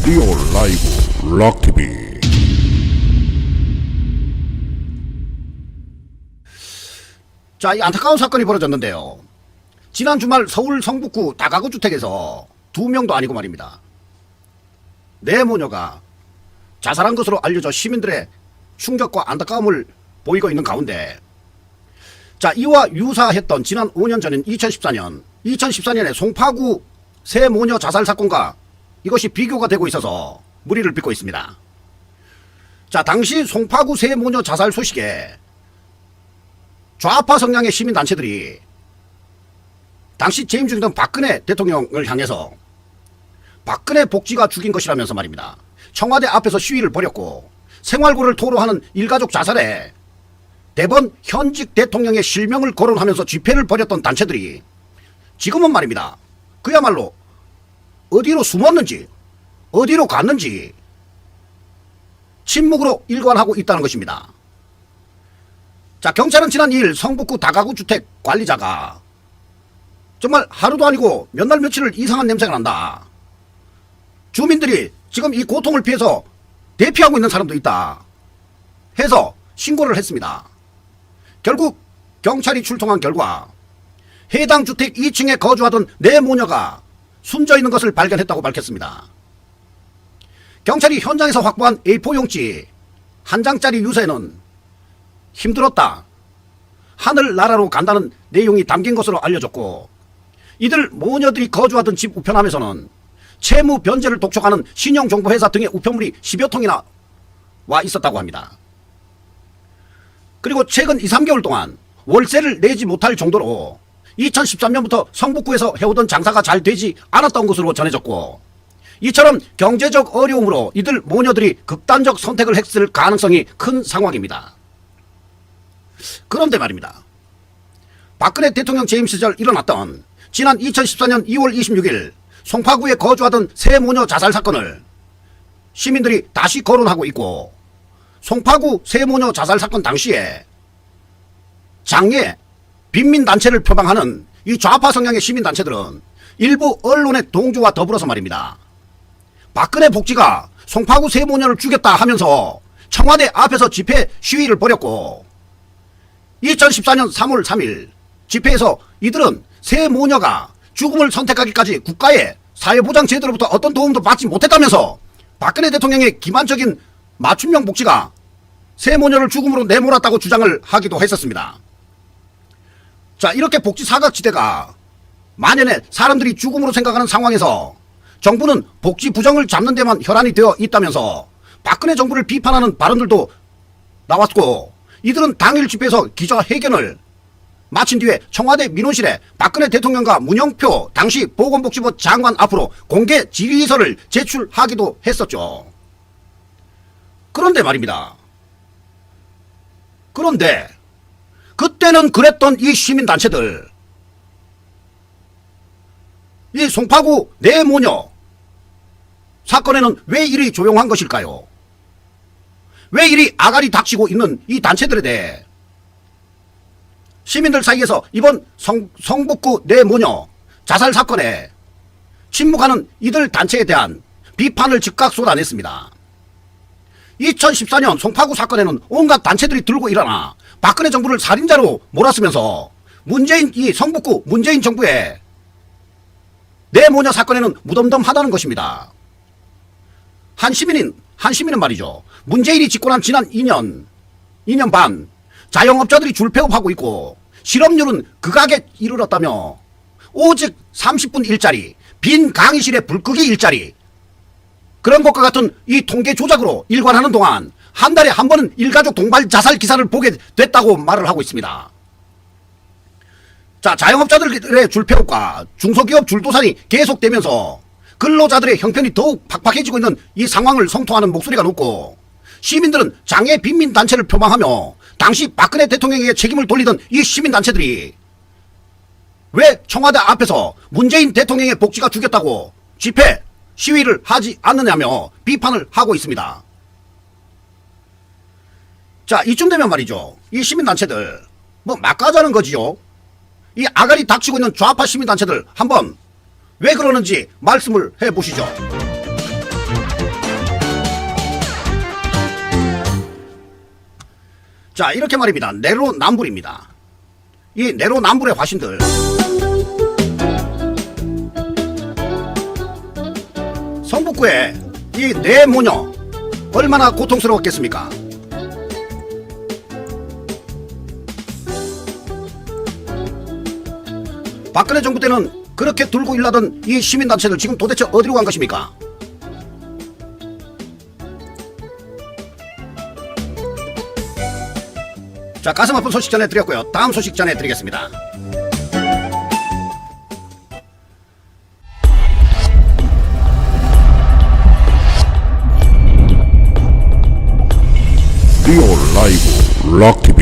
라디오 라이브 락TV. 자, 이 안타까운 사건이 벌어졌는데요. 지난 주말 서울 성북구 다가구 주택에서 2명도 아니고 말입니다. 4모녀가 자살한 것으로 알려져 시민들의 충격과 안타까움을 보이고 있는 가운데, 자, 이와 유사했던 지난 5년 전인 2014년에 송파구 3모녀 자살 사건과 이것이 비교가 되고 있어서 무리를 빚고 있습니다. 자, 당시 송파구 3모녀 자살 소식에 좌파 성향의 시민단체들이 당시 재임 중이던 박근혜 대통령을 향해서 박근혜 복지가 죽인 것이라면서 말입니다. 청와대 앞에서 시위를 벌였고, 생활고를 토로하는 일가족 자살에 대번 현직 대통령의 실명을 거론하면서 집회를 벌였던 단체들이 지금은 말입니다. 그야말로 어디로 숨었는지 어디로 갔는지 침묵으로 일관하고 있다는 것입니다. 자, 경찰은 지난 2일 성북구 다가구 주택 관리자가 정말 하루도 아니고 몇 날 며칠을 이상한 냄새가 난다, 주민들이 지금 이 고통을 피해서 대피하고 있는 사람도 있다 해서 신고를 했습니다. 결국 경찰이 출동한 결과 해당 주택 2층에 거주하던 4모녀가 숨져 있는 것을 발견했다고 밝혔습니다. 경찰이 현장에서 확보한 A4 용지 한 장짜리 유서에는 힘들었다, 하늘나라로 간다는 내용이 담긴 것으로 알려졌고, 이들 모녀들이 거주하던 집 우편함에서는 채무 변제를 독촉하는 신용정보회사 등의 우편물이 10여 통이나 와 있었다고 합니다. 그리고 최근 2, 3개월 동안 월세를 내지 못할 정도로 2013년부터 성북구에서 해오던 장사가 잘 되지 않았던 것으로 전해졌고, 이처럼 경제적 어려움으로 이들 모녀들이 극단적 선택을 했을 가능성이 큰 상황입니다. 그런데 말입니다. 박근혜 대통령 재임 시절 일어났던 지난 2014년 2월 26일 송파구에 거주하던 3모녀 자살 사건을 시민들이 다시 거론하고 있고, 송파구 3모녀 자살 사건 당시에 장애 빈민단체를 표방하는 이 좌파 성향의 시민단체들은 일부 언론의 동조와 더불어서 말입니다, 박근혜 복지가 송파구 3모녀를 죽였다 하면서 청와대 앞에서 집회 시위를 벌였고, 2014년 3월 3일 집회에서 이들은 3모녀가 죽음을 선택하기까지 국가의 사회보장 제도로부터 어떤 도움도 받지 못했다면서 박근혜 대통령의 기만적인 맞춤형 복지가 3모녀를 죽음으로 내몰았다고 주장을 하기도 했었습니다. 자, 이렇게 복지 사각지대가 만연해 사람들이 죽음으로 생각하는 상황에서 정부는 복지 부정을 잡는 데만 혈안이 되어 있다면서 박근혜 정부를 비판하는 발언들도 나왔고, 이들은 당일 집회에서 기자회견을 마친 뒤에 청와대 민원실에 박근혜 대통령과 문영표 당시 보건복지부 장관 앞으로 공개 질의서를 제출하기도 했었죠. 그런데 말입니다. 그런데 그때는 그랬던 이 시민단체들, 이 송파구 4모녀 사건에는 왜 이리 조용한 것일까요? 왜 이리 아가리 닥치고 있는 이 단체들에 대해 시민들 사이에서 이번 성북구 4모녀 자살 사건에 침묵하는 이들 단체에 대한 비판을 즉각 쏟아냈습니다. 2014년 송파구 사건에는 온갖 단체들이 들고 일어나 박근혜 정부를 살인자로 몰았으면서 이 성북구 문재인 정부의 4모녀 사건에는 무덤덤하다는 것입니다. 한 시민은 말이죠, 문재인이 집권한 지난 2년 반 자영업자들이 줄폐업하고 있고 실업률은 극악에 이르렀다며 오직 30분 일자리, 빈 강의실의 불끄기 일자리, 그런 것과 같은 이 통계 조작으로 일관하는 동안 한 달에 한 번은 일가족 동반 자살 기사를 보게 됐다고 말을 하고 있습니다. 자, 자영업자들의 줄폐업과 중소기업 줄도산이 계속되면서 근로자들의 형편이 더욱 팍팍해지고 있는 이 상황을 성토하는 목소리가 높고, 시민들은 장애 빈민단체를 표방하며 당시 박근혜 대통령에게 책임을 돌리던 이 시민단체들이 왜 청와대 앞에서 문재인 대통령의 복지가 죽였다고 집회, 시위를 하지 않느냐며 비판을 하고 있습니다. 자, 이쯤 되면 말이죠, 이 시민단체들 뭐 막가자는 거지요. 이 아가리 닥치고 있는 좌파 시민단체들 한번 왜 그러는지 말씀을 해보시죠. 자, 이렇게 말입니다. 내로남불입니다. 이 내로남불의 화신들, 성북구의 이 뇌모녀 얼마나 고통스러웠겠습니까? 박근혜 정부 때는 그렇게 들고 일하던 이 시민단체들 지금 도대체 어디로 간 것입니까? 자, 가슴 아픈 소식 전해드렸고요. 다음 소식 전해드리겠습니다. 리오 라이브 락TV